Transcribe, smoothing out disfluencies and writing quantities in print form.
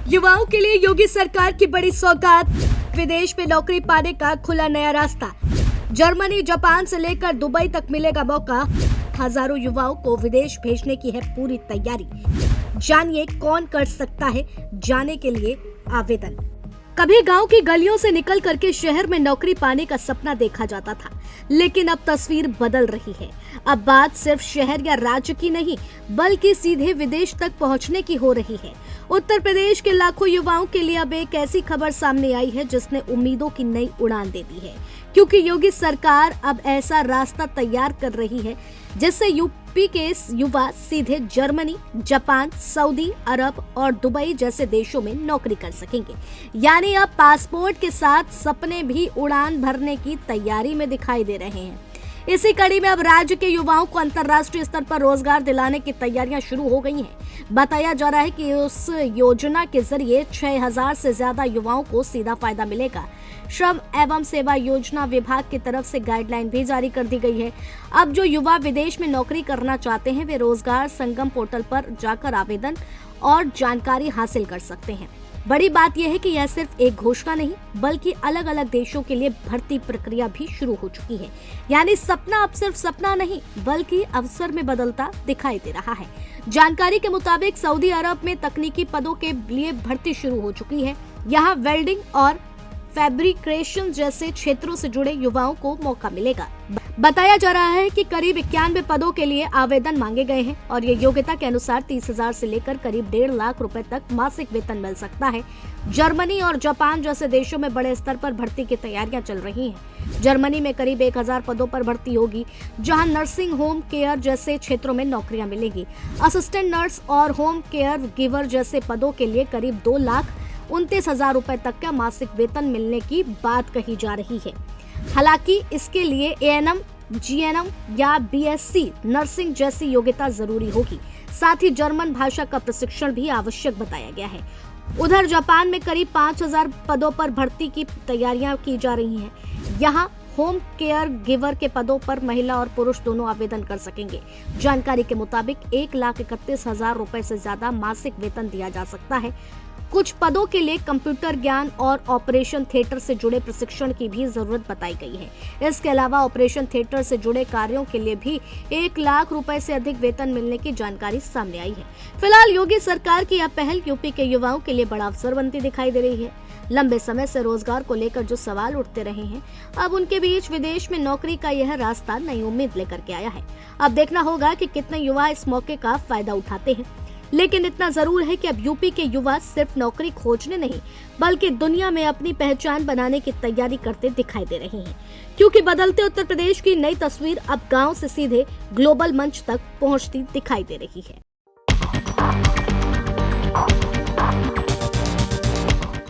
युवाओं के लिए योगी सरकार की बड़ी सौगात, विदेश में नौकरी पाने का खुला नया रास्ता। जर्मनी, जापान से लेकर दुबई तक मिलेगा मौका। हजारों युवाओं को विदेश भेजने की है पूरी तैयारी। जानिए कौन कर सकता है जाने के लिए आवेदन। कभी गांव की गलियों से निकल करके शहर में नौकरी पाने का सपना देखा जाता था, लेकिन अब तस्वीर बदल रही है। अब बात सिर्फ शहर या राज्य की नहीं, बल्कि सीधे विदेश तक पहुंचने की हो रही है। उत्तर प्रदेश के लाखों युवाओं के लिए अब एक ऐसी खबर सामने आई है जिसने उम्मीदों की नई उड़ान दे दी है, क्योंकि योगी सरकार अब ऐसा रास्ता तैयार कर रही है जिससे यूपी के युवा सीधे जर्मनी, जापान, सऊदी अरब और दुबई जैसे देशों में नौकरी कर सकेंगे। यानी अब पासपोर्ट के साथ सपने भी उड़ान भरने की तैयारी में दिखाई दे रहे हैं। इसी कड़ी में अब राज्य के युवाओं को अंतर्राष्ट्रीय स्तर पर रोजगार दिलाने की तैयारियां शुरू हो गई हैं। बताया जा रहा है कि उस योजना के जरिए 6000 से ज्यादा युवाओं को सीधा फायदा मिलेगा। श्रम एवं सेवा योजना विभाग की तरफ से गाइडलाइन भी जारी कर दी गई है। अब जो युवा विदेश में नौकरी करना चाहते हैं वे रोजगार संगम पोर्टल पर जाकर आवेदन और जानकारी हासिल कर सकते हैं। बड़ी बात यह है कि यह सिर्फ एक घोषणा नहीं, बल्कि अलग अलग देशों के लिए भर्ती प्रक्रिया भी शुरू हो चुकी है। यानी सपना अब सिर्फ सपना नहीं, बल्कि अवसर में बदलता दिखाई दे रहा है। जानकारी के मुताबिक सऊदी अरब में तकनीकी पदों के लिए भर्ती शुरू हो चुकी है। यहाँ वेल्डिंग और फैब्रिकेशन जैसे क्षेत्रों से जुड़े युवाओं को मौका मिलेगा। बताया जा रहा है कि करीब 91 पदों के लिए आवेदन मांगे गए हैं और ये योग्यता के अनुसार 30,000 से लेकर करीब 1.5 लाख रुपए तक मासिक वेतन मिल सकता है। जर्मनी और जापान जैसे देशों में बड़े स्तर पर भर्ती की तैयारियां चल रही हैं। जर्मनी में करीब 1000 पदों पर भर्ती होगी, जहां नर्सिंग, होम केयर जैसे क्षेत्रों में नौकरियां मिलेगी। असिस्टेंट नर्स और होम केयर गिवर जैसे पदों के लिए करीब 2,29,000 रुपए तक का मासिक वेतन मिलने की बात कही जा रही है। हालांकि इसके लिए एएनएम, जीएनएम या बीएससी नर्सिंग जैसी योग्यता जरूरी होगी। साथ ही जर्मन भाषा का प्रशिक्षण भी आवश्यक बताया गया है। उधर जापान में करीब 5000 पदों पर भर्ती की तैयारियां की जा रही हैं। यहाँ होम केयर गिवर के पदों पर महिला और पुरुष दोनों आवेदन कर सकेंगे। जानकारी के मुताबिक 1,31,000 रुपए से ज्यादा मासिक वेतन दिया जा सकता है। कुछ पदों के लिए कंप्यूटर ज्ञान और ऑपरेशन थिएटर से जुड़े प्रशिक्षण की भी जरूरत बताई गई है। इसके अलावा ऑपरेशन थिएटर से जुड़े कार्यों के लिए भी 1 लाख रुपए से अधिक वेतन मिलने की जानकारी सामने आई है। फिलहाल योगी सरकार की यह पहल यूपी के युवाओं के लिए बड़ा अवसर बनती दिखाई दे रही है। लंबे समय से रोजगार को लेकर जो सवाल उठते रहे हैं, अब उनके बीच विदेश में नौकरी का यह रास्ता नई उम्मीद लेकर के आया है। अब देखना होगा कि कितने युवा इस मौके का फायदा उठाते हैं। लेकिन इतना जरूर है कि अब यूपी के युवा सिर्फ नौकरी खोजने नहीं, बल्कि दुनिया में अपनी पहचान बनाने की तैयारी करते दिखाई दे रहे हैं, क्योंकि बदलते उत्तर प्रदेश की नई तस्वीर अब गांव से सीधे ग्लोबल मंच तक पहुंचती दिखाई दे रही है।